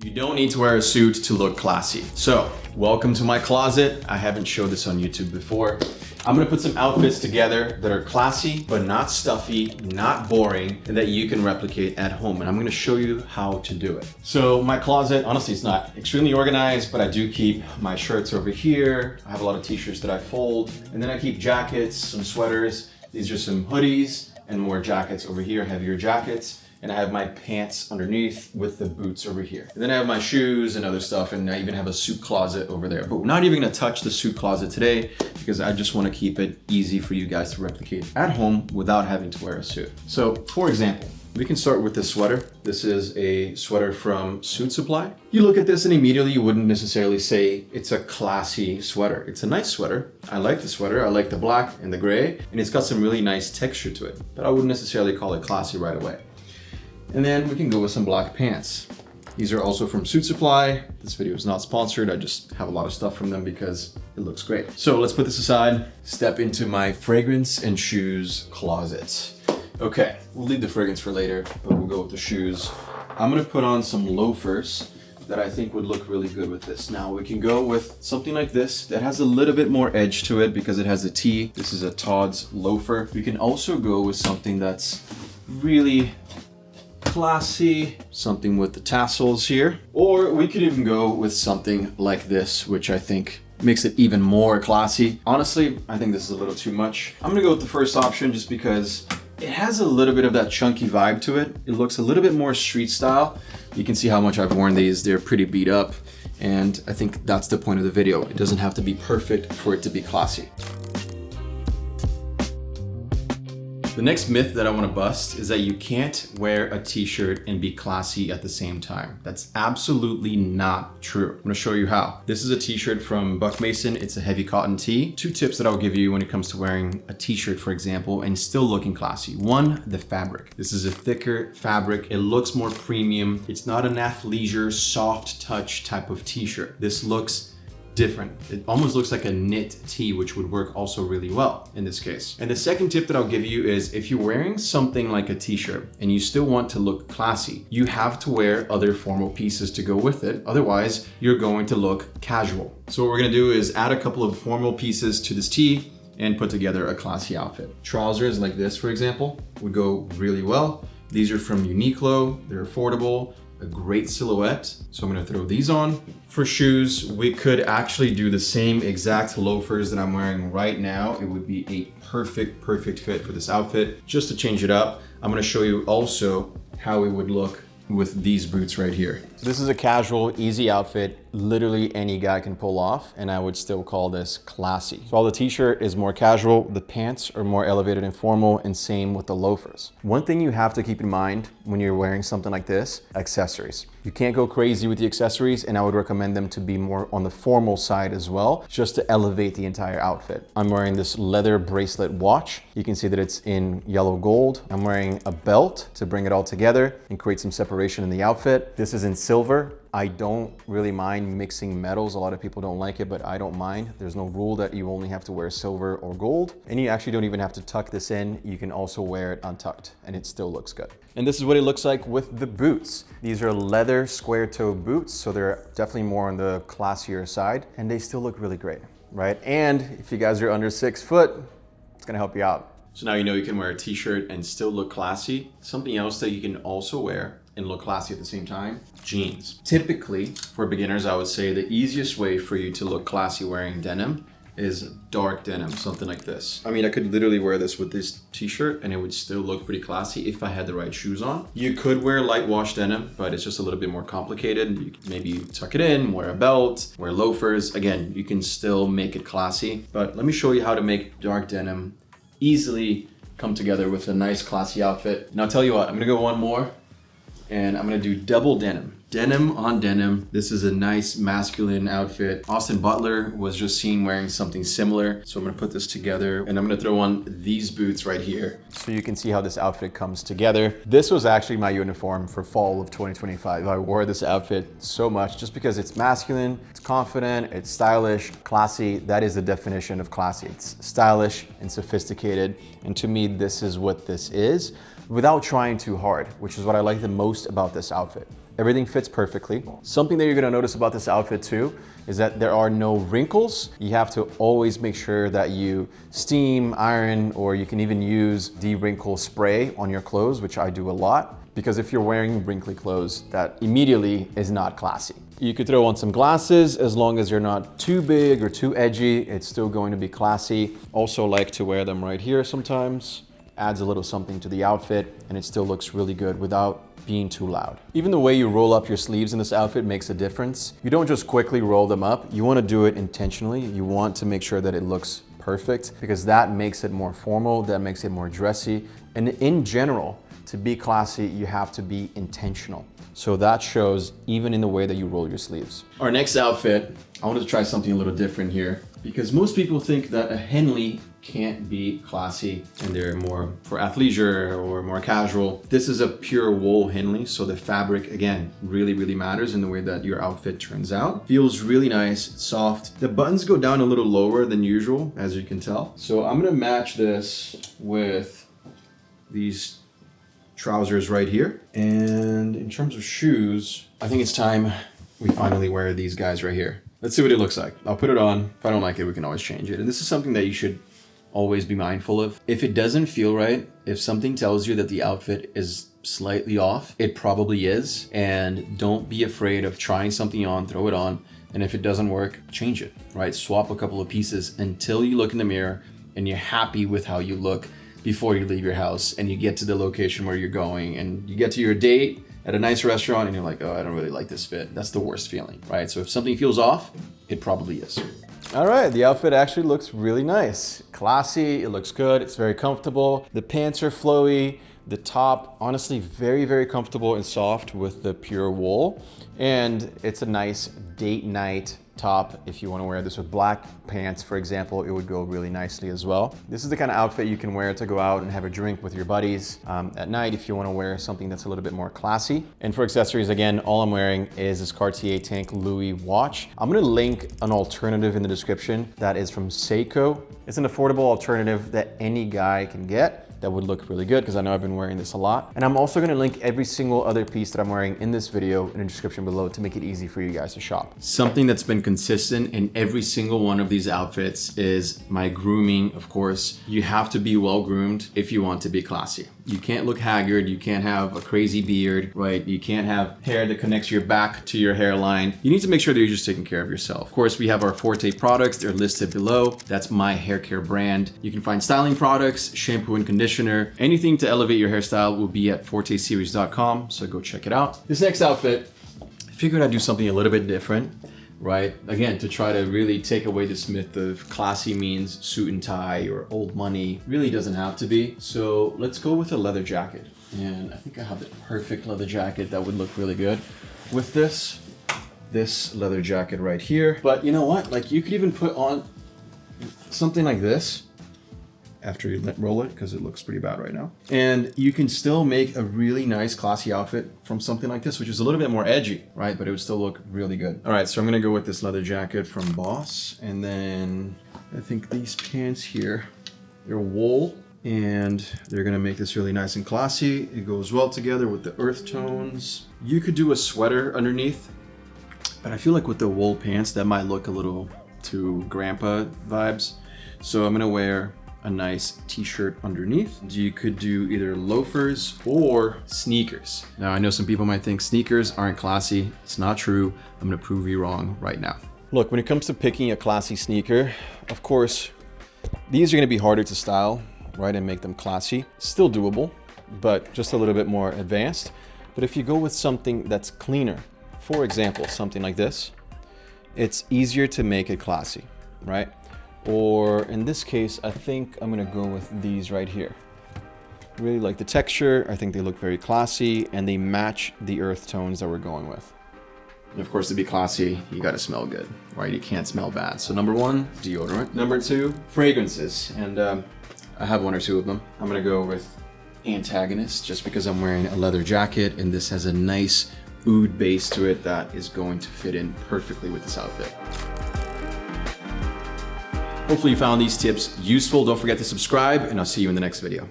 You don't need to wear a suit to look classy. So, welcome to my closet. I haven't showed this on YouTube before. I'm gonna put some outfits together that are classy, but not stuffy, not boring, and that you can replicate at home. And I'm gonna show you how to do it. So my closet, honestly, it's not extremely organized, but I do keep my shirts over here. I have a lot of t-shirts that I fold. And then I keep jackets, some sweaters. These are some hoodies and more jackets over here, heavier jackets. And I have my pants underneath with the boots over here. And then I have my shoes and other stuff, and I even have a suit closet over there. But we're not even gonna touch the suit closet today because I just wanna keep it easy for you guys to replicate at home without having to wear a suit. So for example, we can start with this sweater. This is a sweater from Suit Supply. You look at this and immediately you wouldn't necessarily say it's a classy sweater. It's a nice sweater. I like the sweater. I like the black and the gray, and it's got some really nice texture to it, but I wouldn't necessarily call it classy right away. And then we can go with some black pants. These are also from Suit Supply. This video is not sponsored. I just have a lot of stuff from them because it looks great. So let's put this aside, step into my fragrance and shoes closet. Okay, we'll leave the fragrance for later, but we'll go with the shoes. I'm gonna put on some loafers that I think would look really good with this. Now we can go with something like this that has a little bit more edge to it because it has a T. This is a Todd's loafer. We can also go with something that's really classy, something with the tassels here. Or we could even go with something like this, which I think makes it even more classy. Honestly, I think this is a little too much. I'm gonna go with the first option just because it has a little bit of that chunky vibe to it. It looks a little bit more street style. You can see how much I've worn these. They're pretty beat up. And I think that's the point of the video. It doesn't have to be perfect for it to be classy. The next myth that I want to bust is that you can't wear a t-shirt and be classy at the same time. That's absolutely not true. I'm going to show you how. This is a t-shirt from Buck Mason. It's a heavy cotton tee. Two tips that I'll give you when it comes to wearing a t-shirt, for example, and still looking classy. One, the fabric. This is a thicker fabric. It looks more premium. It's not an athleisure, soft touch type of t-shirt. This looks different. It almost looks like a knit tee, which would work also really well in this case. And the second tip that I'll give you is if you're wearing something like a t-shirt and you still want to look classy, you have to wear other formal pieces to go with it. Otherwise, you're going to look casual. So what we're gonna do is add a couple of formal pieces to this tee and put together a classy outfit. Trousers like this, for example, would go really well. These are from Uniqlo. They're affordable. A great silhouette. So I'm gonna throw these on. For shoes, we could actually do the same exact loafers that I'm wearing right now. It would be a perfect fit for this outfit. Just to change it up, I'm gonna show you also how it would look with these boots right here. So this is a casual, easy outfit. Literally any guy can pull off, and I would still call this classy. So while the t-shirt is more casual, the pants are more elevated and formal, and same with the loafers. One thing you have to keep in mind when you're wearing something like this, accessories. You can't go crazy with the accessories, and I would recommend them to be more on the formal side as well, just to elevate the entire outfit. I'm wearing this leather bracelet watch. You can see that it's in yellow gold. I'm wearing a belt to bring it all together and create some separation in the outfit. This is in silver. I don't really mind mixing metals. A lot of people don't like it, but I don't mind. There's no rule that you only have to wear silver or gold. And you actually don't even have to tuck this in. You can also wear it untucked and it still looks good. And this is what it looks like with the boots. These are leather square toe boots, so they're definitely more on the classier side, and they still look really great, right? And if you guys are under 6 foot, it's gonna help you out. So now you know you can wear a t-shirt and still look classy. Something else that you can also wear and look classy at the same time, jeans. Typically, for beginners, I would say the easiest way for you to look classy wearing denim is dark denim, something like this. I mean, I could literally wear this with this t-shirt and it would still look pretty classy if I had the right shoes on. You could wear light wash denim, but it's just a little bit more complicated. You could maybe tuck it in, wear a belt, wear loafers. Again, you can still make it classy, but let me show you how to make dark denim easily come together with a nice classy outfit. And I'll tell you what, I'm gonna go one more. And I'm gonna do double denim. Denim on denim. This is a nice masculine outfit. Austin Butler was just seen wearing something similar. So I'm gonna put this together and I'm gonna throw on these boots right here. So you can see how this outfit comes together. This was actually my uniform for fall of 2025. I wore this outfit so much just because it's masculine, it's confident, it's stylish, classy. That is the definition of classy. It's stylish and sophisticated. And to me, this is what this is, without trying too hard, which is what I like the most about this outfit. Everything fits perfectly. Something that you're gonna notice about this outfit too is that there are no wrinkles. You have to always make sure that you steam, iron, or you can even use de-wrinkle spray on your clothes, which I do a lot. Because if you're wearing wrinkly clothes, that immediately is not classy. You could throw on some glasses as long as you're not too big or too edgy, it's still going to be classy. Also like to wear them right here sometimes. Adds a little something to the outfit and it still looks really good without being too loud. Even the way you roll up your sleeves in this outfit makes a difference. You don't just quickly roll them up, you want to do it intentionally. You want to make sure that it looks perfect because that makes it more formal, that makes it more dressy. And in general, to be classy, you have to be intentional. So that shows even in the way that you roll your sleeves. Our next outfit, I wanted to try something a little different here because most people think that a Henley can't be classy and they're more for athleisure or more casual. This is a pure wool Henley, so the fabric, again, really matters in the way that your outfit turns out. Feels really nice, it's soft. The buttons go down a little lower than usual, as you can tell. So I'm gonna match this with these trousers right here. And in terms of shoes, I think it's time we finally wear these guys right here. Let's see what it looks like. I'll put it on. If I don't like it, we can always change it. And this is something that you should always be mindful of. If it doesn't feel right, if something tells you that the outfit is slightly off, it probably is. And don't be afraid of trying something on, throw it on. And if it doesn't work, change it, right? Swap a couple of pieces until you look in the mirror and you're happy with how you look before you leave your house and you get to the location where you're going and you get to your date at a nice restaurant and you're like, oh, I don't really like this fit. That's the worst feeling, right? So if something feels off, it probably is. All right, the outfit actually looks really nice. Classy, it looks good, it's very comfortable. The pants are flowy. The top, honestly, very comfortable and soft with the pure wool. And it's a nice date night top. If you want to wear this with black pants, for example, it would go really nicely as well. This is the kind of outfit you can wear to go out and have a drink with your buddies at night if you want to wear something that's a little bit more classy. And for accessories, again, all I'm wearing is this Cartier Tank Louis watch. I'm going to link an alternative in the description that is from Seiko. It's an affordable alternative that any guy can get that would look really good because I know I've been wearing this a lot. And I'm also gonna link every single other piece that I'm wearing in this video in the description below to make it easy for you guys to shop. Something that's been consistent in every single one of these outfits is my grooming, of course. You have to be well groomed if you want to be classy. You can't look haggard, you can't have a crazy beard, right? You can't have hair that connects your back to your hairline. You need to make sure that you're just taking care of yourself. Of course, we have our Forte products, they're listed below. That's my hair care brand. You can find styling products, shampoo and conditioner, anything to elevate your hairstyle will be at forteseries.com, so go check it out. This next outfit, I figured I'd do something a little bit different, right? Again, to try to really take away this myth of classy means suit and tie or old money. Really doesn't have to be. So let's go with a leather jacket. And I think I have the perfect leather jacket that would look really good with this leather jacket right here. But you know what? Like you could even put on something like this after you roll it because it looks pretty bad right now. And you can still make a really nice classy outfit from something like this, which is a little bit more edgy, right? But it would still look really good. All right, so I'm gonna go with this leather jacket from Boss. And then I think these pants here, they're wool and they're gonna make this really nice and classy. It goes well together with the earth tones. You could do a sweater underneath, but I feel like with the wool pants, that might look a little too grandpa vibes. So I'm gonna wear a nice t-shirt underneath. You could do either loafers or sneakers. Now I know some people might think sneakers aren't classy. It's not true. I'm gonna prove you wrong right now. Look, when it comes to picking a classy sneaker, of course, these are gonna be harder to style, right, and make them classy. Still doable, but just a little bit more advanced. But if you go with something that's cleaner, for example, something like this, it's easier to make it classy, right? Or in this case, I think I'm gonna go with these right here. Really like the texture. I think they look very classy and they match the earth tones that we're going with. And of course, to be classy, you gotta smell good, right? You can't smell bad. So number one, deodorant. Number two, fragrances. And I have one or two of them. I'm gonna go with Antagonist just because I'm wearing a leather jacket and this has a nice oud base to it that is going to fit in perfectly with this outfit. Hopefully you found these tips useful. Don't forget to subscribe and I'll see you in the next video.